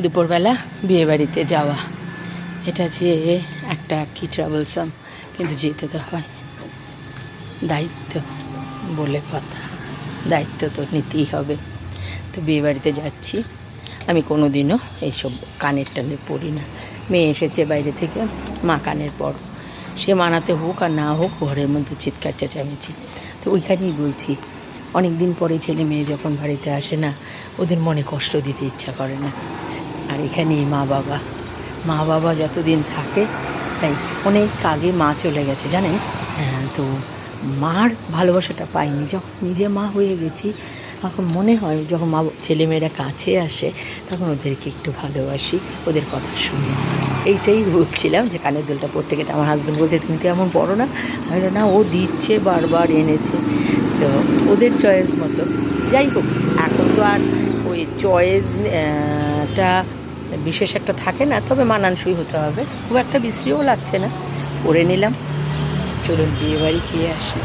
দুপুরবেলা বিয়েবাড়িতে যাওয়া, এটা যে একটা কি ট্রাভেলসাম, কিন্তু যেতে তো হয়, দায়িত্ব বলে কথা, দায়িত্ব তো নিতেই হবে। তো বিয়েবাড়িতে যাচ্ছি। আমি কোনো দিনও এইসব কানের টানে পড়ি না। মেয়ে এসেছে বাইরে থেকে, মা কানের পড়ো, সে মানাতে হোক আর না হোক ঘরের মধ্যে চিৎকার চেঁচামেচি। তো ওইখানেই বলছি, অনেক দিন পরে ছেলে মেয়ে যখন বাড়িতে আসে না, ওদের মনে কষ্ট দিতে ইচ্ছা করে না। আর এখানেই মা বাবা যতদিন থাকে, তাই অনেক আগে মা চলে গেছে জানেন। তো মার ভালোবাসাটা পাইনি, যখন নিজে মা হয়ে গেছি তখন মনে হয় যখন ছেলেমেয়েরা কাছে আসে তখন ওদেরকে একটু ভালোবাসি, ওদের কথা শুনি। এইটাই বলছিলাম যে কানের দুলটা পড়তে গেলে আমার হাজব্যান্ড বলতে তুমি তো এমন পড়ো না। আমি না, ও দিচ্ছে, বারবার এনেছে, তো ওদের চয়েস মতো। যাই হোক, এখন তো আর ওই চয়েসটা বিশেষ একটা থাকে না, তবে মানানসই হতে হবে, খুব একটা বিশ্রীও লাগছে না, পরে নিলাম। চলুন বিয়ে বাড়ি গিয়ে আসি।